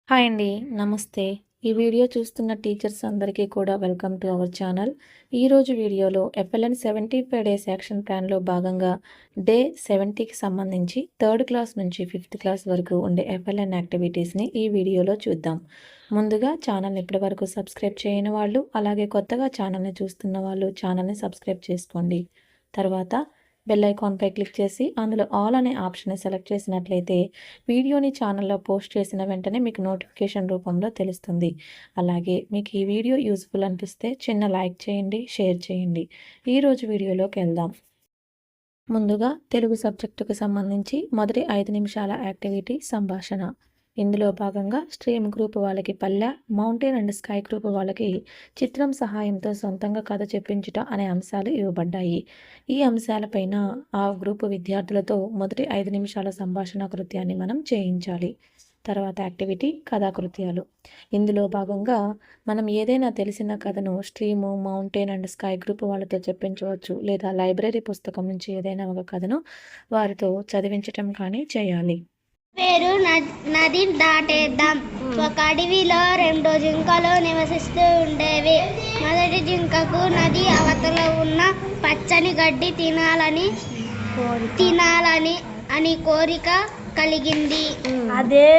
Hi అండి. నమస్తే. ఈ వీడియో చూస్తున్న టీచర్స్ అందరికీ కూడా వెల్కమ్ టు అవర్ ఛానల్. ఈరోజు వీడియోలో ఎఫ్ఎల్ఎన్ 75 డేస్ యాక్షన్ ప్లాన్‌లో భాగంగా డే 70కి సంబంధించి థర్డ్ క్లాస్ నుంచి ఫిఫ్త్ క్లాస్ వరకు ఉండే ఎఫ్ఎల్ఎన్ యాక్టివిటీస్‌ని ఈ వీడియోలో చూద్దాం. ముందుగా ఛానల్‌ని ఇప్పటివరకు సబ్స్క్రైబ్ చేయని వాళ్ళు, అలాగే కొత్తగా ఛానల్‌ని చూస్తున్న వాళ్ళు ఛానల్‌ని సబ్స్క్రైబ్ చేసుకోండి. తర్వాత బెల్ ఐకాన్పై క్లిక్ చేసి అందులో ఆల్ అనే ఆప్షన్ని సెలెక్ట్ చేసినట్లయితే వీడియోని ఛానల్లో పోస్ట్ చేసిన వెంటనే మీకు నోటిఫికేషన్ రూపంలో తెలుస్తుంది. అలాగే మీకు ఈ వీడియో యూజ్ఫుల్ అనిపిస్తే చిన్న లైక్ చేయండి, షేర్ చేయండి. ఈరోజు వీడియోలోకి వెళ్దాం. ముందుగా తెలుగు సబ్జెక్టుకు సంబంధించి మొదటి 5 నిమిషాల యాక్టివిటీ సంభాషణ. ఇందులో భాగంగా స్ట్రీమ్ గ్రూప్ వాళ్ళకి పల్లె, మౌంటైన్ అండ్ స్కై గ్రూప్ వాళ్ళకి చిత్రం సహాయంతో సొంతంగా కథ చెప్పించుట అనే అంశాలు ఇవ్వబడ్డాయి. ఈ అంశాలపైన ఆ గ్రూపు విద్యార్థులతో మొదటి 5 నిమిషాల సంభాషణ కృత్యాన్ని మనం చేయించాలి. తర్వాత యాక్టివిటీ కథాకృత్యాలు. ఇందులో భాగంగా మనం ఏదైనా తెలిసిన కథను stream, mountain and sky group వాళ్ళతో చెప్పించవచ్చు, లేదా లైబ్రరీ పుస్తకం నుంచి ఏదైనా ఒక కథను వారితో చదివించటం కానీ చేయాలి. పేరు నది దాటేద్దాం. ఒక అడవిలో 2 జింకలు నివసిస్తూ ఉండేవి. మొదటి జింకకు నది అవతల ఉన్న పచ్చని గడ్డి తినాలని అని కోరిక కలిగింది. అదే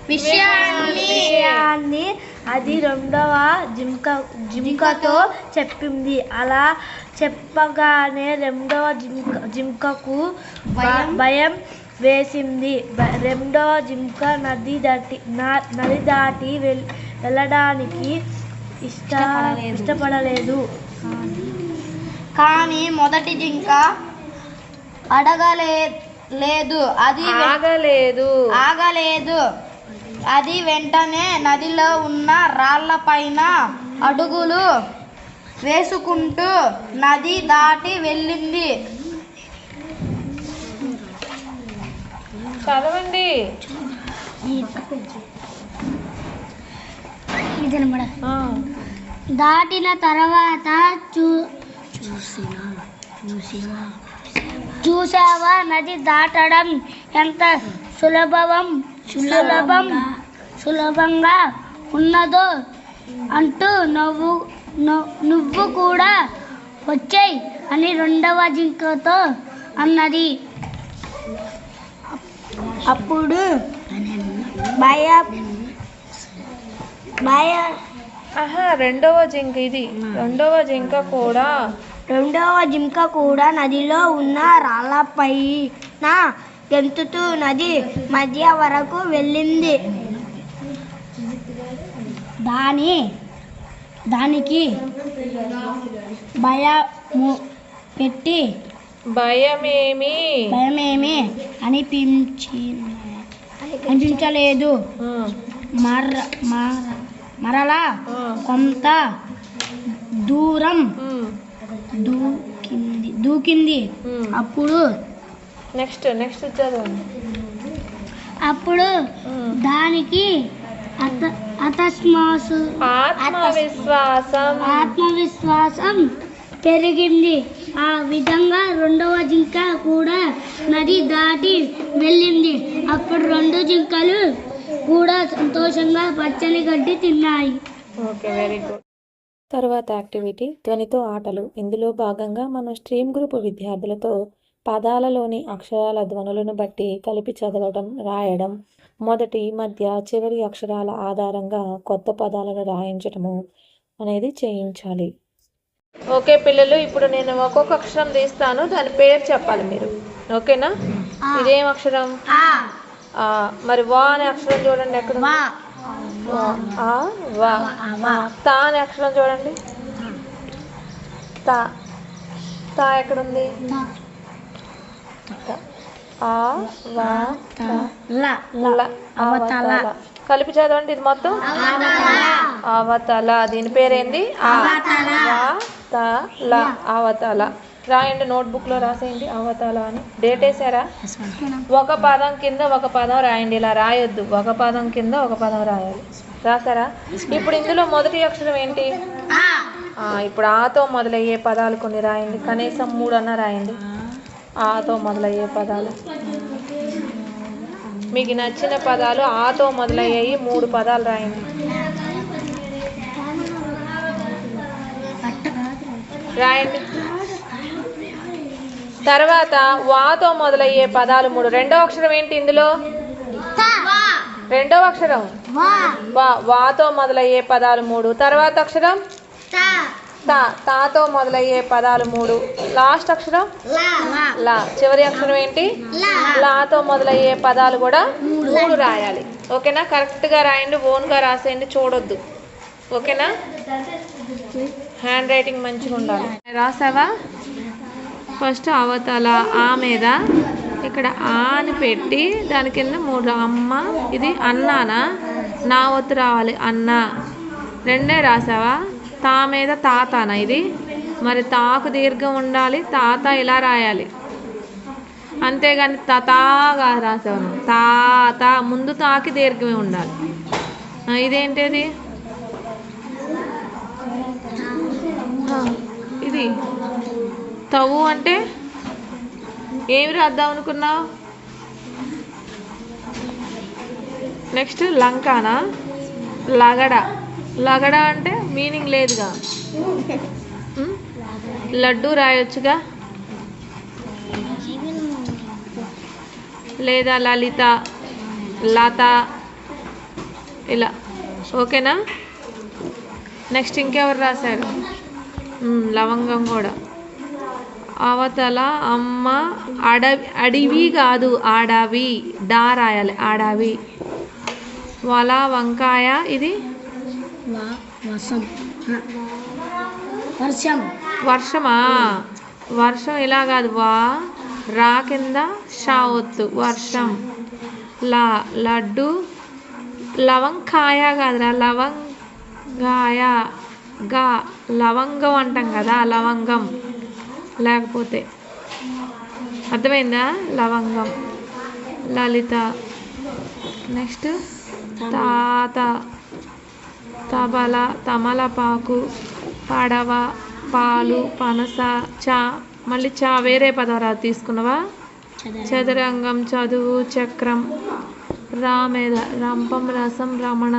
విషయాన్ని అది రెండవ జింకతో చెప్పింది. అలా చెప్పగానే రెండవ జింకకు భయం వేసింది. రెండవ జింక నది దాటి వెళ్ళడానికి ఇష్టపడలేదు. కానీ మొదటి జింక ఆగలేదు. అది వెంటనే నదిలో ఉన్న రాళ్లపైన అడుగులు వేసుకుంటూ నది దాటి వెళ్ళింది. చదవండి. దాటిన తర్వాత చూసావా నది దాటడం ఎంత సులభంగా ఉన్నదో అంటూ నువ్వు కూడా వచ్చేయ్ అని రెండవ జింకతో అన్నది. అప్పుడు రెండవ జింక కూడా నదిలో ఉన్న రాళ్లపైన గెంతుతూ నది మధ్య వరకు వెళ్ళింది. దానికి భయమేమి అనిపించలేదు. మరలా కొంత దూరం దూకింది. అప్పుడు దానికి ఆత్మవిశ్వాసం పెరిగింది. ఆ విధంగా రెండవ జింక కూడా నది దాటి వెళ్ళింది. అప్పుడు 2 జింకలు కూడా సంతోషంగా పచ్చని గడ్డి తిన్నాయి. Okay, very good. తర్వాత యాక్టివిటీ ధ్వనితో ఆటలు. ఇందులో భాగంగా మనం స్ట్రీమ్ గ్రూప్ విద్యార్థులతో పదాలలోని అక్షరాల ధ్వనులను బట్టి కలిపి చదవడం, రాయడం, మొదటి, మధ్య, చివరి అక్షరాల ఆధారంగా కొత్త పదాలను రాయించడము అనేది చేయించాలి. ఓకే పిల్లలు, ఇప్పుడు నేను ఒక్కొక్క అక్షరం తీస్తాను, దాని పేరు చెప్పాలి మీరు. ఓకేనా? ఇదేం అక్షరం? మరి వా అనే అక్షరం చూడండి ఎక్కడ. తా అనే అక్షరం చూడండి. తా ఎక్కడుంది? కలిపి చదవండి ఇది మొత్తం. అవతల. దీని పేరేంది? అవతల. రాయండి, నోట్బుక్లో రాసేయండి అవతల అని. డేట్ వేసారా? ఒక పదం కింద ఒక పదం రాయండి. ఇలా రాయొద్దు, ఒక పదం కింద ఒక పదం రాయాలి. రాసారా? ఇప్పుడు ఇందులో మొదటి అక్షరం ఏంటి? ఇప్పుడు ఆతో మొదలయ్యే పదాలు కొన్ని రాయండి. కనీసం 3 అన్న రాయండి ఆతో మొదలయ్యే పదాలు. మీకు నచ్చిన పదాలు ఆతో మొదలయ్యాయి 3 పదాలు రాయండి. రాయండి. తర్వాత వాతో మొదలయ్యే పదాలు 3. రెండవ అక్షరం ఏంటి ఇందులో? రెండవ అక్షరం వాతో మొదలయ్యే పదాలు 3. తర్వాత అక్షరం తాతో మొదలయ్యే పదాలు 3. లాస్ట్ అక్షరం లా. చివరి అక్షరం ఏంటి? లాతో మొదలయ్యే పదాలు కూడా 3 రాయాలి. ఓకేనా? కరెక్ట్గా రాయండి, ఓన్గా రాసేయండి, చూడొద్దు. ఓకేనా? హ్యాండ్ రైటింగ్ మంచిగా ఉండాలి. రాసావా? ఫస్ట్ అవతల ఆ మీద ఇక్కడ ఆ అని పెట్టి దాని కింద 3 అమ్మ. ఇది అన్నానా? నా ఒత్తు రావాలి, అన్న. 2 రాసావా? తా మీద తాతానా? ఇది మరి తాకు దీర్ఘం ఉండాలి, తాత ఇలా రాయాలి. అంతేగాని తాగా రాసావు. తా ముందు తాకి దీర్ఘమే ఉండాలి. ఇదేంటిది? ఇది తవ్వు అంటే ఏమి రాద్దాం అనుకున్నావు? నెక్స్ట్ లంకానా? లగడ. లగడ అంటే మీనింగ్ లేదుగా. లడ్డు రాయొచ్చుగా, లేదా లలిత, లత ఇలా. ఓకేనా? నెక్స్ట్ ఇంకెవరు రాశారు? లవంగం కూడా. అవతల అమ్మ అడవి కాదు, ఆడవి. డా రాయాలి, ఆడవి. వల వంకాయ. ఇది వర్షమా? వర్షం ఇలా కాదు, రా కింద షా ఒత్తు, వర్షం. లడ్డు. లవంకాయ కాదురా, లవంగాయ. గా లవంగం అంటాం కదా, లవంగం. లేకపోతే అర్థమైందా? లవంగం. లలిత. నెక్స్ట్ తాత, తబల, తమలపాకు, పడవ, పాలు, పనస, చా. మళ్ళీ చా వేరే పదం తీసుకున్నావా? చదురంగం, చదువు, చక్రం. రా మీద రంపం, రసం, రమణ.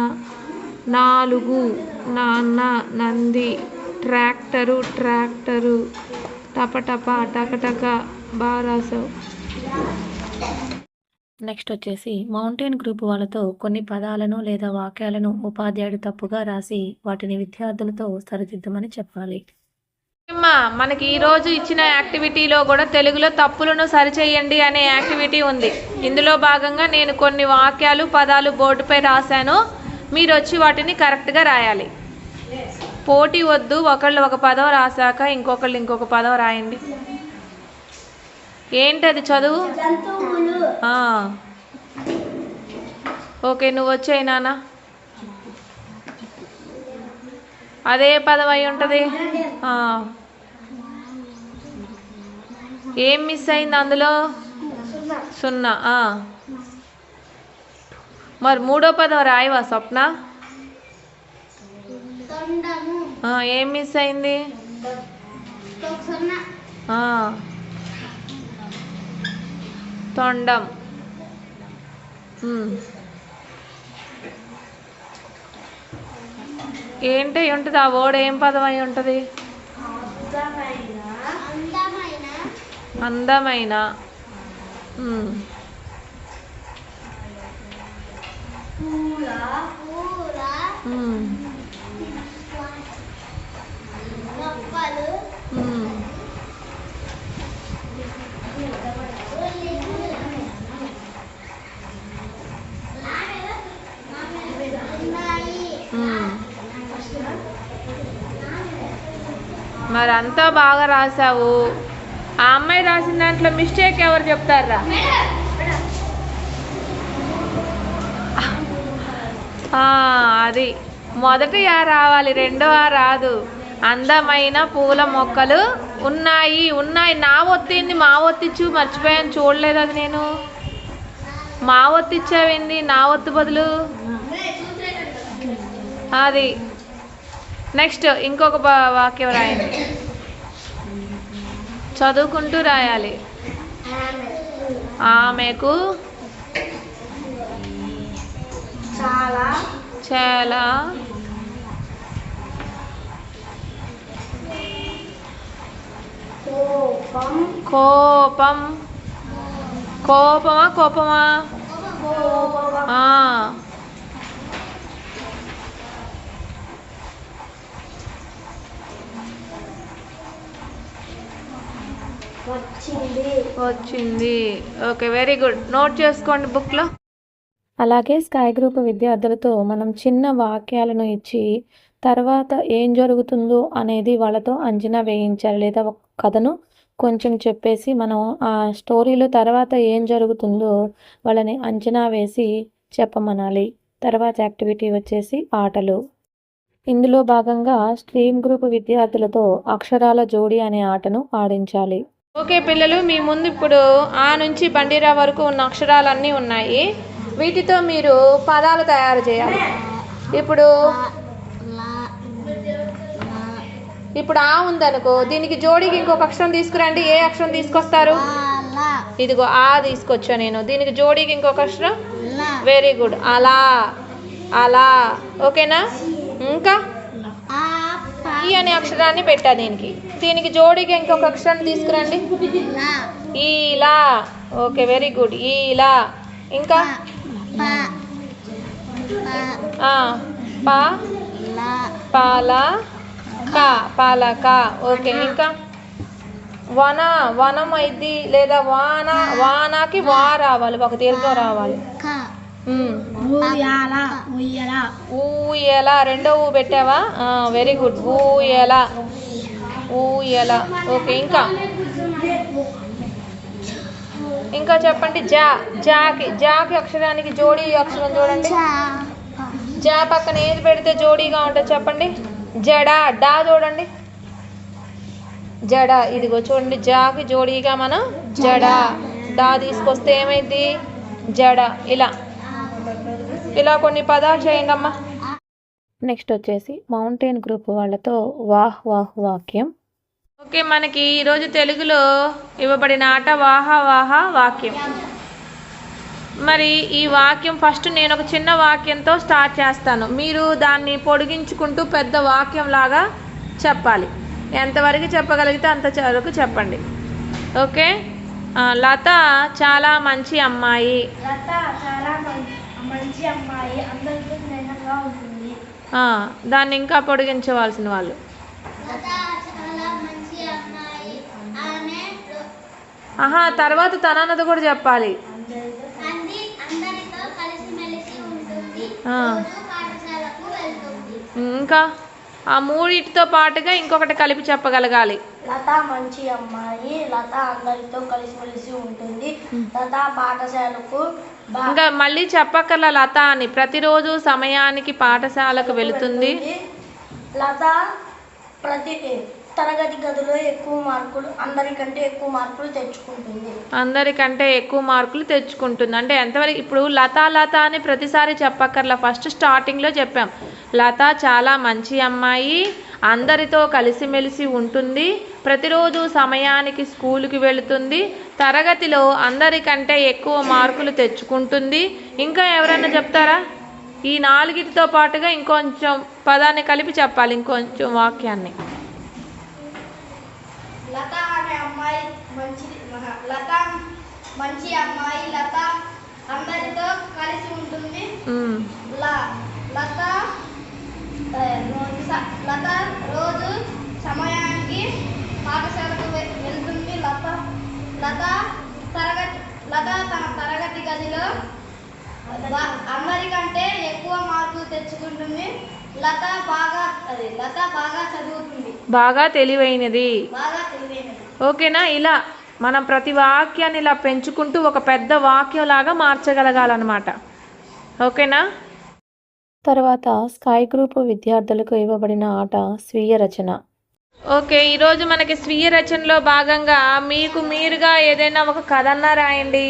4 నాన్న, నంది. ట్రాక్టరు. టపటప, టకటక. బాగా రాసావు. నెక్స్ట్ వచ్చేసి మౌంటైన్ గ్రూప్ వాళ్ళతో కొన్ని పదాలను లేదా వాక్యాలను ఉపాధ్యాయుడు తప్పుగా రాసి వాటిని విద్యార్థులతో సరిదిద్దమని చెప్పాలి. మనకి ఈరోజు ఇచ్చిన యాక్టివిటీలో కూడా తెలుగులో తప్పులను సరిచేయండి అనే యాక్టివిటీ ఉంది. ఇందులో భాగంగా నేను కొన్ని వాక్యాలు, పదాలు బోర్డుపై రాశాను. మీరు వచ్చి వాటిని కరెక్ట్గా రాయాలి. పోటీ వద్దు. ఒకళ్ళు ఒక పదం రాశాక ఇంకొకళ్ళు ఇంకొక పదం రాయండి. ఏంటది? చదువు. ఓకే, నువ్వు వచ్చాయి నాన్న. అదే పదం అయి ఉంటుంది. ఏం మిస్ అయింది అందులో? 0. మరి 3వ పదం రాయవా స్వప్న? ఏం మిస్ అయింది? తొండం. ఏంటి ఉంటుంది? ఆ వర్డ్ ఏం పదం అయి ఉంటుంది? అందమైన. మరి అంతా బాగా రాసావు. ఆ అమ్మాయి రాసిన దాంట్లో మిస్టేక్ ఎవరు చెప్తారా? అది మొదటి ఆ రావాలి, రెండో ఆ రాదు. అందమైన పూల మొక్కలు ఉన్నాయి. నా ఒత్తింది, మా ఒత్తిచ్చు. మర్చిపోయాను, చూడలేదు అది నేను. మా ఒత్తిచ్చావేంది? నా ఒత్తు బదులు అది. నెక్స్ట్ ఇంకొక వాక్యం రాయండి. చదువుకుంటూ రాయాలి. ఆమెకు చేల కోపం కోపమా కోపమా వచ్చింది. Okay, very good. నోట్ చేసుకోండి బుక్లో. అలాగే స్కై గ్రూప్ విద్యార్థులతో మనం చిన్న వాక్యాలను ఇచ్చి తర్వాత ఏం జరుగుతుందో అనేది వాళ్ళతో అంచనా వేయించాలి. లేదా ఒక కథను కొంచెం చెప్పేసి మనం ఆ స్టోరీలో తర్వాత ఏం జరుగుతుందో వాళ్ళని అంచనా వేసి చెప్పమనాలి. తర్వాత యాక్టివిటీ వచ్చేసి ఆటలు. ఇందులో భాగంగా స్ట్రీమ్ గ్రూప్ విద్యార్థులతో అక్షరాల జోడి అనే ఆటను ఆడించాలి. ఓకే పిల్లలు, మీ ముందు ఇప్పుడు ఆ నుంచి బండిరా వరకు ఉన్న అక్షరాలన్నీ ఉన్నాయి. వీటితో మీరు పదాలు తయారు చేయాలి. ఇప్పుడు ఆ ఉందనుకో, దీనికి జోడీకి ఇంకొక అక్షరం తీసుకురండి. ఏ అక్షరం తీసుకొస్తారు? ఇదిగో ఆ తీసుకొచ్చా నేను. దీనికి జోడీకి ఇంకొక అక్షరం. Very good. అలా అలా. ఓకేనా? ఇంకా ఈ అనే అక్షరాన్ని పెట్టా దీనికి జోడీకి ఇంకొక అక్షరాన్ని తీసుకురండి. ఇలా. Okay, very good. ఇలా. ఇంకా పాలక. ఓకే, ఇంకా వనం అయింది. లేదా వానాకి వా రావాలి, ఒక దీర్ఘం రావాలి. ఊయల. రెండో ఊ పెట్టావా? Very good. ఊయల. ఓకే, ఇంకా చెప్పండి. జాకి అక్షరానికి జోడీ అక్షరం చూడండి. జా పక్కన ఏది పెడితే జోడీగా ఉంటుంది చెప్పండి? జడ. డా చూడండి. జడ. ఇదిగో చూడండి, జాకి జోడీగా మనం జడ. డా తీసుకొస్తే ఏమైంది? జడ. ఇలా కొన్ని పదాలు చేయండి అమ్మా. నెక్స్ట్ వచ్చేసి మౌంటైన్ గ్రూప్ వాళ్ళతో వాహ్ వాహ్ వాక్యం. ఓకే, మనకి ఈరోజు తెలుగులో ఇవ్వబడిన ఆట వాహ వాహ వాక్యం. మరి ఈ వాక్యం ఫస్ట్ నేను ఒక చిన్న వాక్యంతో స్టార్ట్ చేస్తాను. మీరు దాన్ని పొడిగించుకుంటూ పెద్ద వాక్యం లాగా చెప్పాలి. ఎంతవరకు చెప్పగలిగితే అంత వరకు చెప్పండి. ఓకే. లత చాలా మంచి అమ్మాయి. అందరితో స్నేహంగా ఉంటుంది. దాన్ని ఇంకా పొడిగించవలసిన వాళ్ళు. తర్వాత తనన్నది కూడా చెప్పాలి. ఇంకా ఆ మూడిటితో పాటుగా ఇంకొకటి కలిపి చెప్పగలగాలి. లత మంచి అమ్మాయి. లత అందరితో కలిసిమెలిసి ఉంటుంది. లత పాఠశాలకు. ఇంకా మళ్ళీ చెప్పక్కర్లా లత అని. ప్రతిరోజు సమయానికి పాఠశాలకు వెళుతుంది. లత ప్రతి తరగతి గదిలో అందరికంటే ఎక్కువ మార్కులు తెచ్చుకుంటుంది. అంటే ఎంతవరకు? ఇప్పుడు లత అని ప్రతిసారి చెప్పక్కర్లా. ఫస్ట్ స్టార్టింగ్లో చెప్పాం. లత చాలా మంచి అమ్మాయి, అందరితో కలిసిమెలిసి ఉంటుంది, ప్రతిరోజు సమయానికి స్కూలుకి వెళుతుంది, తరగతిలో అందరికంటే ఎక్కువ మార్కులు తెచ్చుకుంటుంది. ఇంకా ఎవరైనా చెప్తారా? ఈ నాలుగిటితో పాటుగా ఇంకొంచెం పదాన్ని కలిపి చెప్పాలి, ఇంకొంచెం వాక్యాన్ని. లత అనే అమ్మాయి మంచిది. లత మంచి అమ్మాయి. లత అందరితో కలిసి ఉంటుంది. లత రోజు సమయానికి పాఠశాలకు వెళ్తుంది. లత తన తరగతి గదిలో అందరికంటే ఎక్కువ మార్కులు తెచ్చుకుంటుంది. లత బాగా చదువుతుంది. బాగా తెలివైనది. ఓకేనా? ఇలా మనం ప్రతి వాక్యాన్ని ఇలా పెంచుకుంటూ ఒక పెద్ద వాక్యం లాగా మార్చగలగాలన్నమాట. ఓకేనా? తర్వాత స్కై గ్రూప్ విద్యార్థులకు ఇవ్వబడిన ఆట స్వీయ రచన. ఓకే, ఈరోజు మనకి స్వీయ రచనలో భాగంగా మీకు మీరుగా ఏదైనా ఒక కథ అన్నా రాయండి,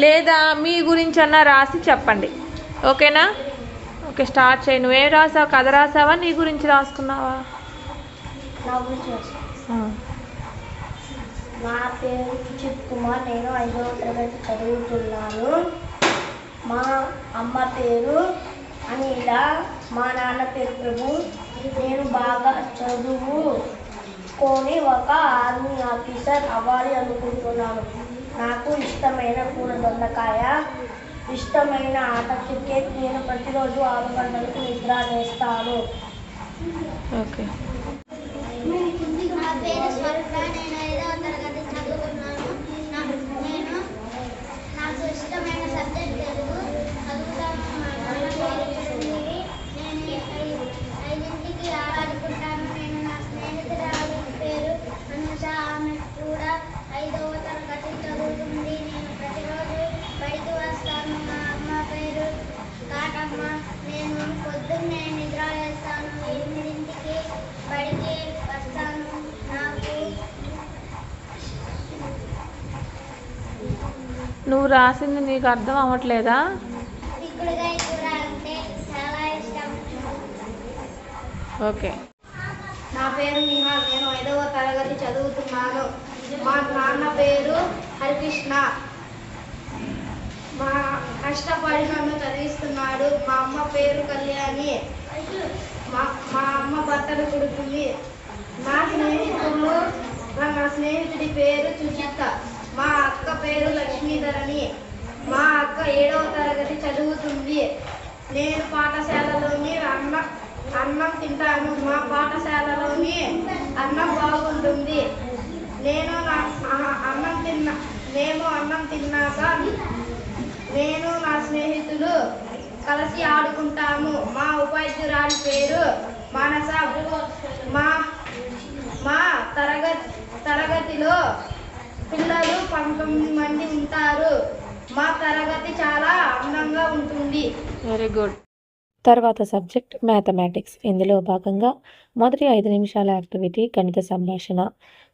లేదా మీ గురించి అన్నా రాసి చెప్పండి. ఓకేనా? ఓకే, స్టార్ట్ చేయి. నువ్వేం రాసావు? కథ రాసావా? నీ గురించి రాసుకున్నావా? నా పేరు సుచిత్ కుమార్. నేను 5వ తరగతి చదువుతున్నాను. మా అమ్మ పేరు అని ఇలా మా నాన్న పేరు ప్రభు. నేను బాగా చదువుకొని ఒక ఆర్మీ ఆఫీసర్ అవ్వాలి అనుకుంటున్నాను. నాకు ఇష్టమైన కూర దొండకాయ, ఇష్టమైన ఆట క్రికెట్. నేను ప్రతిరోజు 6 గంటలకు నిద్ర చేస్తాను. ఓకే. నా పేరు స్వరూప. నేను 5వ తరగతి చదువుతున్నాను. నాకు ఇష్టమైన సబ్జెక్ట్ తెలుగు. చదువుతాను. మా నాన్న పేరు చిరంజీవి. నేను 5ంటికి ఆడుకుంటాను. నేను నా స్నేహితురాలి పేరు అనుష. ఆమె కూడా 5వ తరగతి చదువుతుంది. నేను ప్రతిరోజు బడికి వస్తాను. మా అమ్మ పేరు కాటమ్మ. నేను పొద్దున్నే నిద్ర వేస్తాను. 8ంటికి బడికి వస్తాను. నాకు నువ్వు రాసింది నీకు అర్థం అవ్వట్లేదా? చిక్కుడుకాయ కూర అంటే చాలా ఇష్టం. ఓకే. నా పేరు నిహాల్. నేను 5వ తరగతి చదువుతున్నాను. మా నాన్న పేరు హరికృష్ణ. మా కష్టపడి నన్ను చదివిస్తున్నాడు. మా అమ్మ పేరు కళ్యాణి. మా అమ్మ బట్టలు కుడుతుంది. నా స్నేహితుడి పేరు సుచిత. మా అక్క పేరు లక్ష్మీధరణి. మా అక్క 7వ తరగతి చదువుతుంది. నేను పాఠశాలలోని అన్నం తింటాను. మా పాఠశాలలోని అన్నం బాగుంటుంది. మేము అన్నం తిన్నాక నేను నా స్నేహితులు కలిసి ఆడుకుంటాము. మా ఉపాధ్యాయురాలి పేరు మానస. మా తరగతిలో పిల్లలు 19 మంది ఉంటారు. మా తరగతి చాలా అందంగా ఉంటుంది. Very good. తర్వాత సబ్జెక్ట్ మ్యాథమెటిక్స్. ఇందులో భాగంగా మొదటి 5 నిమిషాల యాక్టివిటీ గణిత సంభాషణ.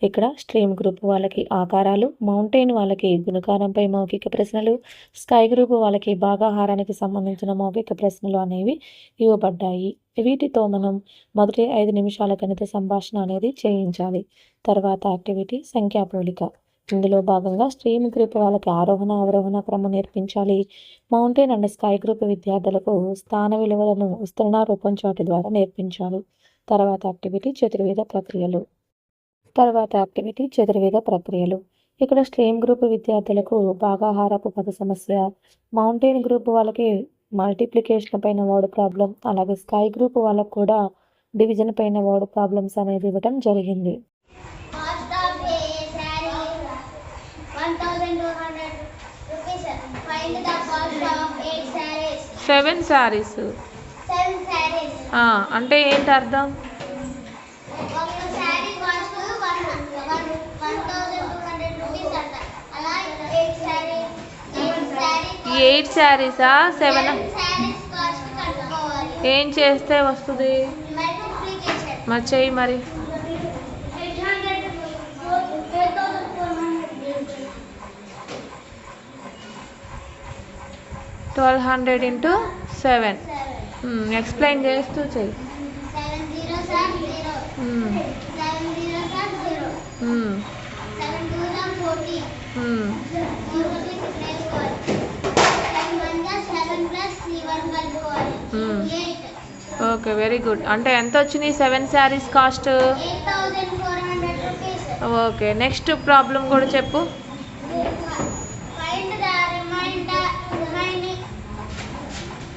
ఇక్కడ స్ట్రీమ్ గ్రూప్ వాళ్ళకి ఆకారాలు, మౌంటైన్ వాళ్ళకి గుణకారంపై మౌఖిక ప్రశ్నలు, స్కై గ్రూప్ వాళ్ళకి భాగాహారానికి సంబంధించిన మౌఖిక ప్రశ్నలు అనేవి ఇవ్వబడ్డాయి. వీటితో మనం మొదటి 5 నిమిషాల గణిత సంభాషణ అనేది చేయించాలి. తర్వాత యాక్టివిటీ సంఖ్యాపోలిక. ఇందులో భాగంగా స్ట్రీమ్ గ్రూప్ వాళ్ళకి ఆరోహణ అవరోహణ క్రమం నేర్పించాలి. మౌంటైన్ అండ్ స్కై గ్రూప్ విద్యార్థులకు స్థాన విలువలను విస్తరణ రూపం చాటు ద్వారా నేర్పించాలి. తర్వాత యాక్టివిటీ చతుర్వేద ప్రక్రియలు. ఇక్కడ స్ట్రీమ్ గ్రూప్ విద్యార్థులకు భాగాహారపు పద సమస్య, మౌంటైన్ గ్రూప్ వాళ్ళకి మల్టిప్లికేషన్ పైన వర్డ్ ప్రాబ్లం, అలాగే స్కై గ్రూప్ వాళ్ళకు కూడా డివిజన్ పైన వర్డ్ ప్రాబ్లమ్స్ అనేది ఇవ్వడం జరిగింది. 7 sarees. అంటే ఏంటి అర్థం? ఒక సారీ కాస్ట్ 1200 రూపీస్ అంట. అలా 8 sarees-ఆ 7? సారీస్ కాస్ట్ కట్టుకోవాలి. ఏం చేస్తే వస్తుంది? మల్టిప్లికేషన్. మరి చెయ్యి మరి. 1200 into 7. ఎక్స్ప్లెయిన్ చేస్తూ చెయ్యి. 7 zeros are 0. 7 zeros are 0. 7 2s are 14. 4 వేసుకోవాలి. 7 1 are 7 plus 1 కలుపుకోవాలి. 8. Okay, very good. అంటే ఎంత వచ్చినాయి 7 sarees cost? 8400 rupees. Okay, next problem కూడా చెప్పు. Find the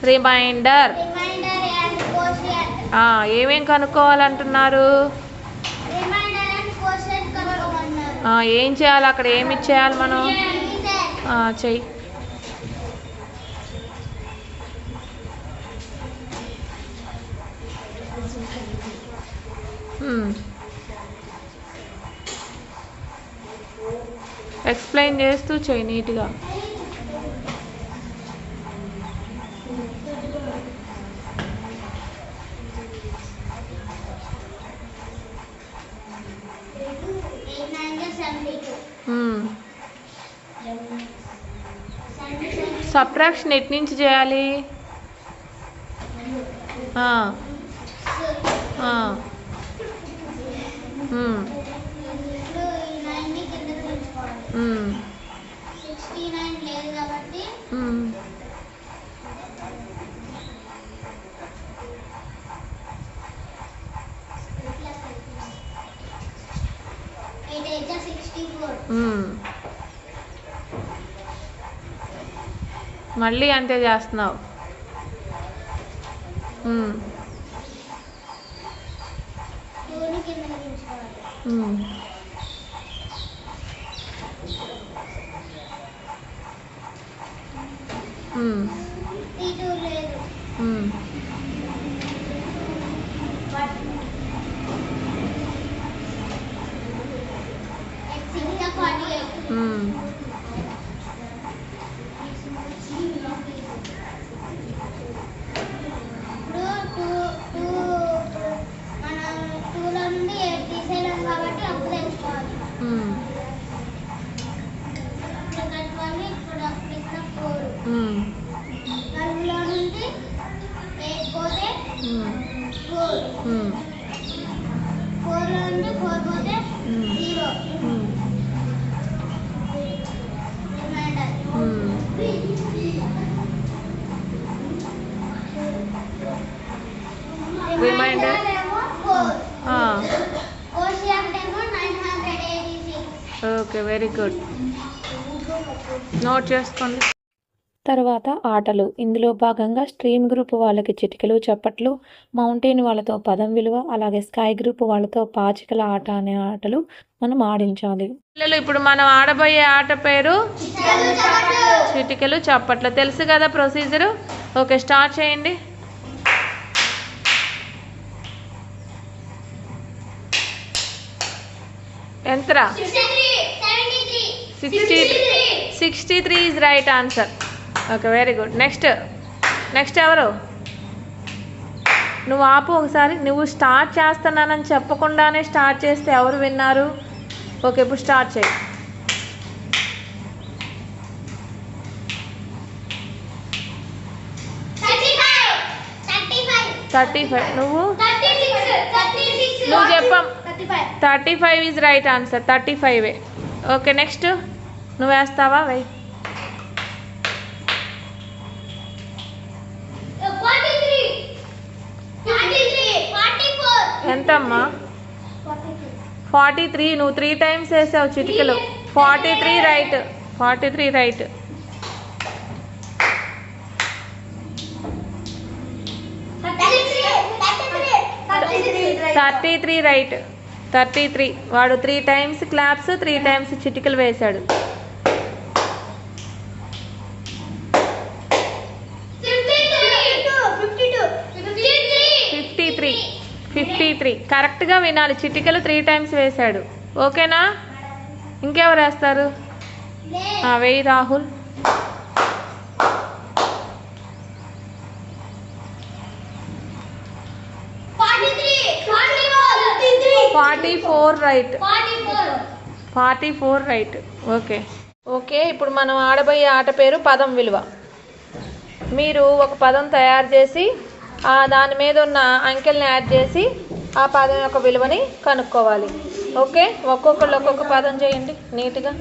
remainder. and quotient. ఏమేం కనుక్కోవాలంటున్నారు? రిమైండర్ అండ్ క్వశ్చన్ కనుక్కోమన్నారు. ఏం చేయాలి అక్కడ? ఏమి ఇచ్చేయాలి మనం? చెయ్యి. ఎక్స్ప్లెయిన్ చేస్తూ చెయ్యి నీట్గా. సబ్ట్రాక్షన్ ఎటు నుంచి చేయాలి? మళ్ళీ అంతే చేస్తున్నావు. 2ని కిందకి దించుకోవాలి. 2 లేదు. 6 48. Remainder okay, very good. Note చేసుకోండి. తర్వాత ఆటలు. ఇందులో భాగంగా స్ట్రీమ్ గ్రూప్ వాళ్ళకి చిటికెలు చప్పట్లు, మౌంటైన్ వాళ్ళతో పదం విలువ, అలాగే స్కై గ్రూప్ వాళ్ళతో పాచికల ఆట అనే ఆటలు మనం ఆడించాలి. పిల్లలు, ఇప్పుడు మనం ఆడబోయే ఆట పేరు చిటికెలు చప్పట్లు. తెలుసు కదా ప్రొసీజరు? ఓకే, స్టార్ట్ చేయండి. ఎంతరా? 63 is right answer. Okay, very good. Next ఎవరు? నువ్వు ఆపు ఒకసారి. నువ్వు స్టార్ట్ చేస్తున్నానని చెప్పకుండానే స్టార్ట్ చేస్తే ఎవరు విన్నారు? ఓకే, ఇప్పుడు స్టార్ట్ చేయి. 35. నువ్వు చెప్పం. 35 is right answer. 35. Okay, next నువ్వు వేస్తావా? వెయ్యి. ఎంతమ్మా? 43. నువ్వు 3 టైమ్స్ వేసావు చిటికలు. 43 రైట్. 43 రైట్. 33 రైట్. 33. వాడు 3 టైమ్స్ క్లాప్స్, 3 టైమ్స్ చిటికలు వేశాడు. 53. కరెక్ట్గా వినాలి. చిటికలు 3 టైమ్స్ వేశాడు. ఓకేనా? ఇంకెవరు వేస్తారు? వెయ్యి రాహుల్. 44 రైట్. 44 రైట్. ఓకే, ఇప్పుడు మనం ఆడబోయే ఆట పేరు పదం విలువ. మీరు ఒక పదం తయారు చేసి దాని మీద ఉన్న అంకెల్ని యాడ్ చేసి ఆ పదం యొక్క విలువని కనుక్కోవాలి. ఓకే, ఒక్కొక్కళ్ళు ఒక్కొక్క పదం చేయండి నీట్గా.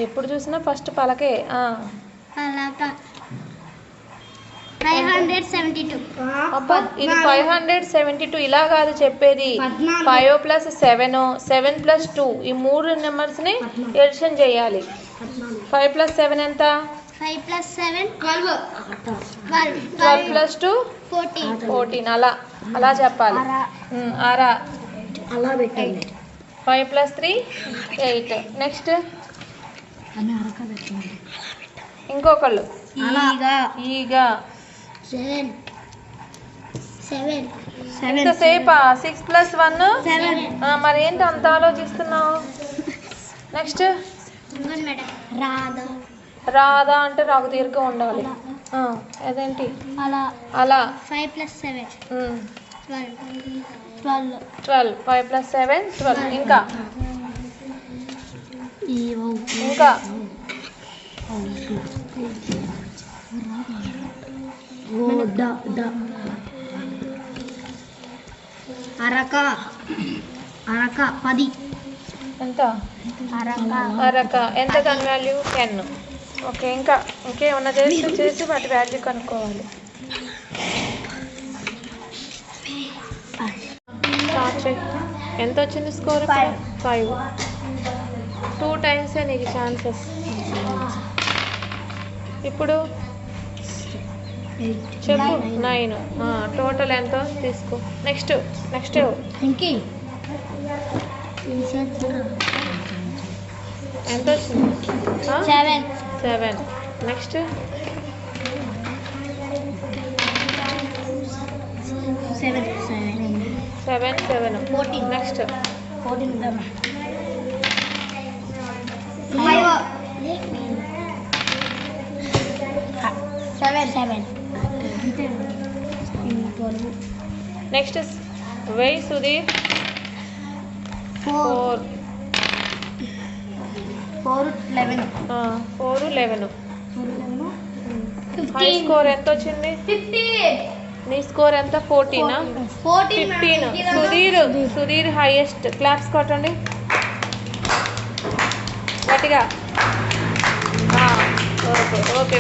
ఎప్పుడు చూసినా ఫస్ట్ పలకే. 572. అబ్బా, ఇది 572. ఇలా కాదు చెప్పేది. 5 + 7, 7 + 2, ఈ 3 నెంబర్స్ని ఎడిషన్ చేయాలి. 5 + 7 ఎంత? 5 + 7 12. 12 + 2 14. అలా చెప్పాలి. అలా పెట్టండి. 5 + 3 8. నెక్స్ట్ ఇంకొకళ్ళు. ఈగా 7. ఎంతసేపా? 6 + 1 7. మరి ఏంటి అంత ఆలోచిస్తున్నావు? నెక్స్ట్ రాధా అంటే రాగు తీరుగా ఉండాలి. అదేంటి? అలా 5 + 7 12. 12. 5 + 7 12. ఇంకా అరక 10. ఎంత? అరక ఎంత? దాని వాల్యూ 10. ఓకే, ఇంకేమన్నా చేసి వాటి వాల్యూ కనుక్కోవాలి. స్టార్ట్ చేయి. ఎంత వచ్చింది స్కోర్? 5. 2 టైమ్సే నీకు ఛాన్సెస్. ఇప్పుడు చెప్పు. 9. టోటల్ ఎంతో తీసుకో. నెక్స్ట్ ఎంత వచ్చింది? 7. నెక్స్ట్ 7. 7. 14. నెక్స్ట్ 7. నెక్స్ట్ వెయ్యి సుధీర్. 4. 11. హై స్కోర్ ఎంత వచ్చింది? 50. నీ స్కోర్ ఎంత? 14. 15. సుధీర్ హైయెస్ట్. క్లాప్స్ కొట్టండి గట్టిగా. ఓకే.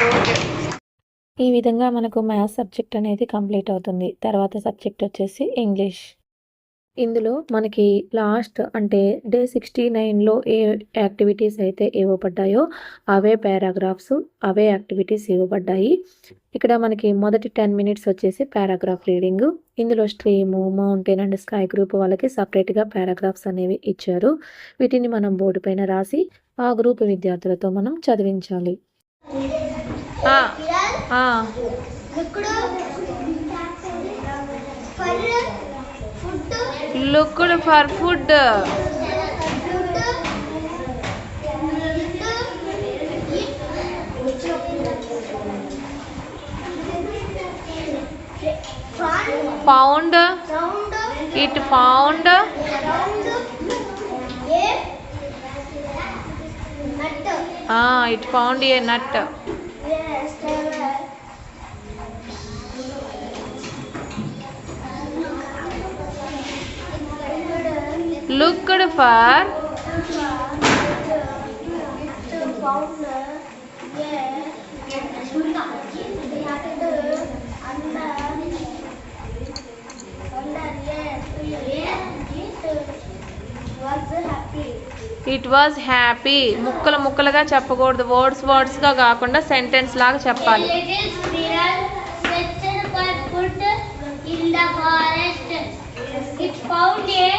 ఈ విధంగా మనకు మ్యాథ్స్ సబ్జెక్ట్ అనేది కంప్లీట్ అవుతుంది. తర్వాత సబ్జెక్ట్ వచ్చేసి ఇంగ్లీష్. ఇందులో మనకి లాస్ట్ అంటే డే 69లో ఏ యాక్టివిటీస్ అయితే ఇవ్వబడ్డాయో అవే పారాగ్రాఫ్స్, అవే యాక్టివిటీస్ ఇవ్వబడ్డాయి. ఇక్కడ మనకి మొదటి 10 మినిట్స్ వచ్చేసి పారాగ్రాఫ్ రీడింగ్. ఇందులో stream, mountain and sky group వాళ్ళకి సపరేట్గా పారాగ్రాఫ్స్ అనేవి ఇచ్చారు. వీటిని మనం బోర్డు పైన రాసి ఆ గ్రూప్ విద్యార్థులతో మనం చదివించాలి. Looked for food. Found. It found. It found a nut. Looked for. It was happy. ముక్కలుగా చెప్పకూడదు. వర్డ్స్గా కాకుండా సెంటెన్స్ లాగా చెప్పాలి. In the forest, it found a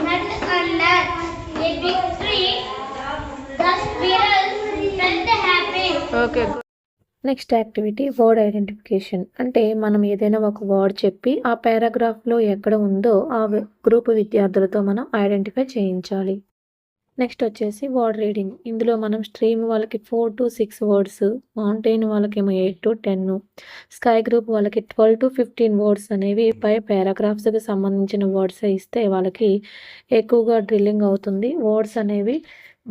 nut under a big tree. The squirrels felt happy. Okay. Next activity word identification. అంటే మనం ఏదైనా ఒక word చెప్పి ఆ పారాగ్రాఫ్లో ఎక్కడ ఉందో ఆ గ్రూప్ విద్యార్థులతో మనం ఐడెంటిఫై చేయించాలి. నెక్స్ట్ వచ్చేసి వర్డ్ రీడింగ్. ఇందులో మనం స్ట్రీమ్ వాళ్ళకి 4 to 6 వర్డ్స్, మౌంటైన్ వాళ్ళకేమో 8 to 10, స్కై గ్రూప్ వాళ్ళకి 12 to 15 వర్డ్స్ అనేవి పై పారాగ్రాఫ్స్కి సంబంధించిన వర్డ్స్ ఇస్తే వాళ్ళకి ఎక్కువగా డ్రిల్లింగ్ అవుతుంది. వర్డ్స్ అనేవి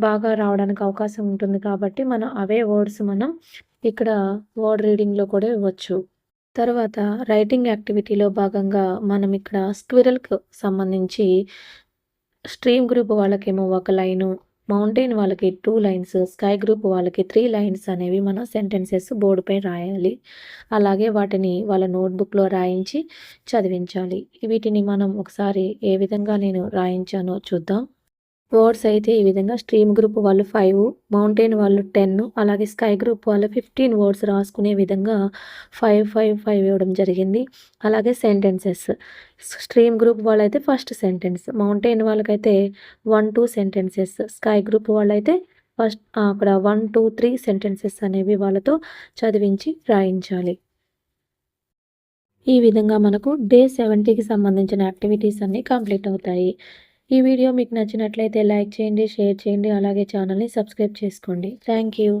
బాగా రావడానికి అవకాశం ఉంటుంది కాబట్టి మనం అవే వర్డ్స్ మనం ఇక్కడ వర్డ్ రీడింగ్లో కూడా ఇవ్వచ్చు. తర్వాత రైటింగ్ యాక్టివిటీలో భాగంగా మనం ఇక్కడ స్క్విరల్కి సంబంధించి స్ట్రీమ్ గ్రూప్ వాళ్ళకేమో 1 లైను, మౌంటైన్ వాళ్ళకి 2 లైన్స్, స్కై గ్రూప్ వాళ్ళకి 3 లైన్స్ అనేవి మనం సెంటెన్సెస్ బోర్డుపై రాయాలి. అలాగే వాటిని వాళ్ళ నోట్బుక్లో రాయించి చదివించాలి. వీటిని మనం ఒకసారి ఏ విధంగా నేను రాయించానో చూద్దాం. వర్డ్స్ అయితే ఈ విధంగా స్ట్రీమ్ గ్రూప్ వాళ్ళు 5, మౌంటైన్ వాళ్ళు 10, అలాగే స్కై గ్రూప్ వాళ్ళు 15 వర్డ్స్ రాసుకునే విధంగా 5 ఇవ్వడం జరిగింది. అలాగే సెంటెన్సెస్ స్ట్రీమ్ గ్రూప్ వాళ్ళైతే ఫస్ట్ సెంటెన్స్, మౌంటైన్ వాళ్ళకైతే 1, 2 సెంటెన్సెస్, స్కై గ్రూప్ వాళ్ళైతే ఫస్ట్ అక్కడ 1, 2, 3 సెంటెన్సెస్ అనేవి వాళ్ళతో చదివించి రాయించాలి. ఈ విధంగా మనకు డే 70కి సంబంధించిన యాక్టివిటీస్ అన్నీ కంప్లీట్ అవుతాయి. ఈ వీడియో మీకు నచ్చినట్లయితే లైక్ చేయండి, షేర్ చేయండి, అలాగే ఛానల్ని సబ్స్క్రైబ్ చేసుకోండి. Thank you.